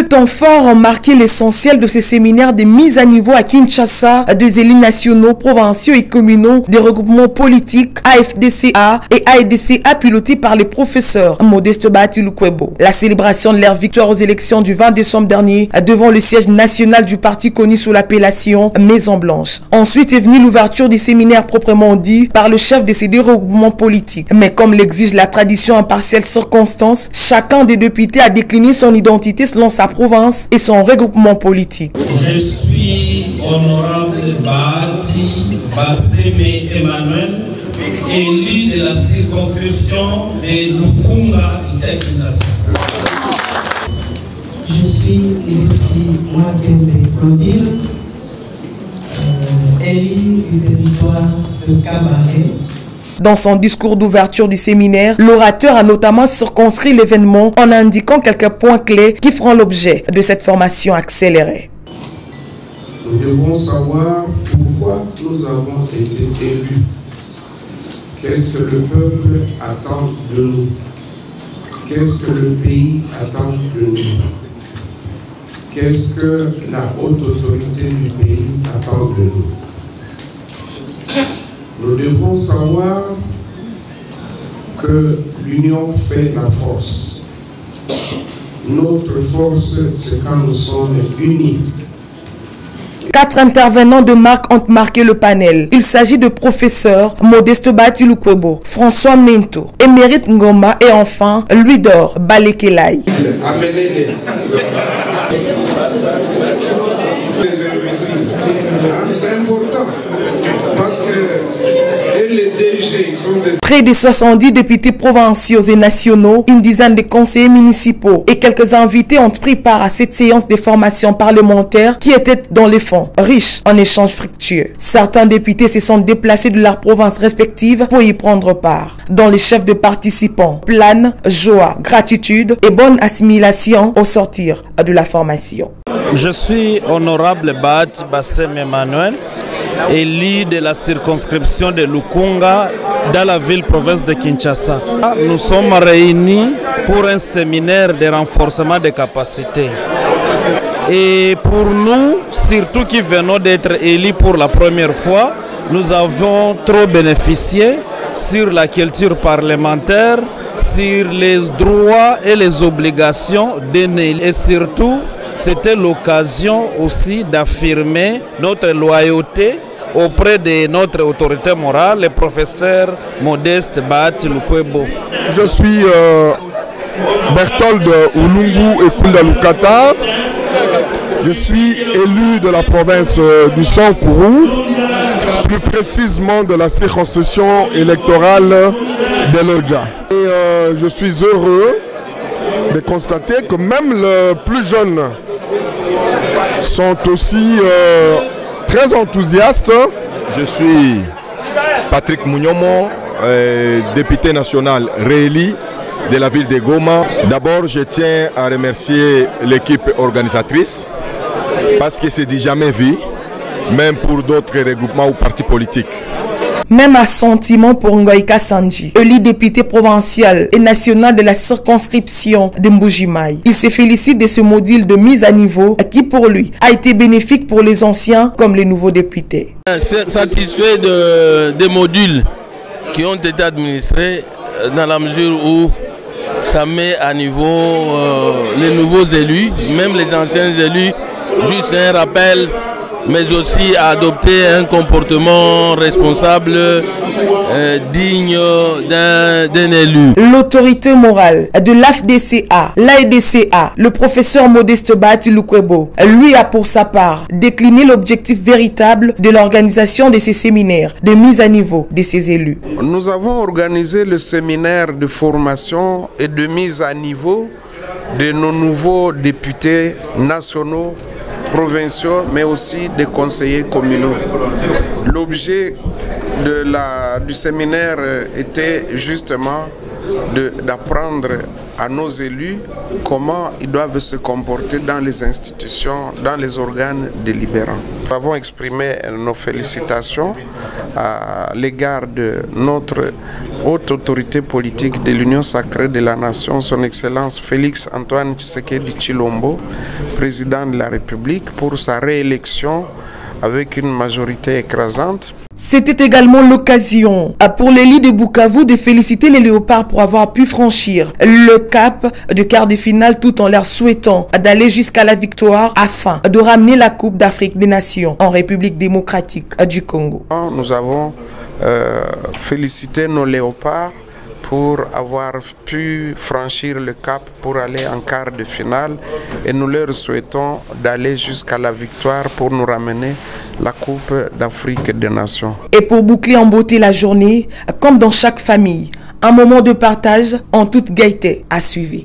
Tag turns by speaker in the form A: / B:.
A: temps fort ont marqué l'essentiel de ces séminaires de mise à niveau à Kinshasa des élus nationaux, provinciaux et communaux des regroupements politiques AFDCA et AEDCA pilotés par les professeurs Modeste Bahati Lukwebo. La célébration de leur victoire aux élections du 20 décembre dernier devant le siège national du parti connu sous l'appellation Maison Blanche. Ensuite est venue l'ouverture des séminaires proprement dit par le chef de ces deux regroupements politiques. Mais comme l'exige la tradition en partielle circonstance, chacun des députés a décliné son identité selon sa province et son regroupement politique.
B: Je suis honorable Bahati Basseme Emmanuel, élu de la circonscription de Lukunga ici à Kinshasa.
C: Je suis ici Mwakembe Claudine, élu du territoire de Cabaret.
A: Dans son discours d'ouverture du séminaire, l'orateur a notamment circonscrit l'événement en indiquant quelques points clés qui feront l'objet de cette formation accélérée.
D: Nous devons savoir pourquoi nous avons été élus. Qu'est-ce que le peuple attend de nous? Qu'est-ce que le pays attend de nous? Qu'est-ce que la haute autorité du pays attend de nous? Nous devons savoir que l'union fait la force. Notre force, c'est quand nous sommes unis.
A: 4 intervenants de marque ont marqué le panel. Il s'agit de professeurs Modeste Bahati Lukwebo, François Mento, Émérite Ngoma et enfin Louis-Dor Balekelai.
D: C'est important parce que les DG sont des...
A: Près de 70 députés provinciaux et nationaux, une dizaine de conseillers municipaux et quelques invités ont pris part à cette séance de formation parlementaire qui était dans les fonds, riche en échanges fructueux. Certains députés se sont déplacés de leurs provinces respectives pour y prendre part. Dont les chefs de participants planent joie, gratitude et bonne assimilation au sortir de la formation.
E: Je suis honorable Bahati Basseme Emmanuel, élu de la circonscription de Lukunga dans la ville-province de Kinshasa. Nous sommes réunis pour un séminaire de renforcement des capacités. Et pour nous, surtout qui venons d'être élus pour la première fois, nous avons trop bénéficié sur la culture parlementaire, sur les droits et les obligations d'aînés. Et surtout, c'était l'occasion aussi d'affirmer notre loyauté auprès de notre autorité morale, le professeur Modeste Bahati Lukwebo.
F: Je suis Berthold Ulungu et Kunda Lukata. Je suis élu de la province du Sankourou, plus précisément de la circonscription électorale de Lodja. Et je suis heureux de constater que même les plus jeunes sont aussi très enthousiastes.
G: Je suis Patrick Mouniomo, député national réélu de la ville de Goma. D'abord, je tiens à remercier l'équipe organisatrice parce que c'est du jamais vu, même pour d'autres regroupements ou partis politiques.
A: Même assentiment pour Ngoïka Sanji, élu député provincial et national de la circonscription de Mbujimaï. Il se félicite de ce module de mise à niveau qui pour lui a été bénéfique pour les anciens comme les nouveaux députés.
H: Satisfait des modules qui ont été administrés dans la mesure où ça met à niveau les nouveaux élus, même les anciens élus, juste un rappel, mais aussi à adopter un comportement responsable, digne d'un élu.
A: L'autorité morale de l'AFDCA, l'AEDCA, le professeur Modeste Bahati Lukwebo, lui a pour sa part décliné l'objectif véritable de l'organisation de ces séminaires de mise à niveau de ces élus.
D: Nous avons organisé le séminaire de formation et de mise à niveau de nos nouveaux députés nationaux, provinciaux, mais aussi des conseillers communaux. L'objet du séminaire était justement d'apprendre à nos élus comment ils doivent se comporter dans les institutions, dans les organes délibérants. Nous avons exprimé nos félicitations à l'égard de notre haute autorité politique de l'Union sacrée de la Nation, son Excellence Félix Antoine Tshisekedi Tshilombo, président de la République, pour sa réélection avec une majorité écrasante.
A: C'était également l'occasion pour l'élite de Bukavu de féliciter les Léopards pour avoir pu franchir le cap de quart de finale tout en leur souhaitant d'aller jusqu'à la victoire afin de ramener la Coupe d'Afrique des Nations en République démocratique du Congo.
D: Nous avons félicité nos Léopards pour avoir pu franchir le cap pour aller en quart de finale et nous leur souhaitons d'aller jusqu'à la victoire pour nous ramener la Coupe d'Afrique des Nations.
A: Et pour boucler en beauté la journée, comme dans chaque famille, un moment de partage en toute gaieté à suivre.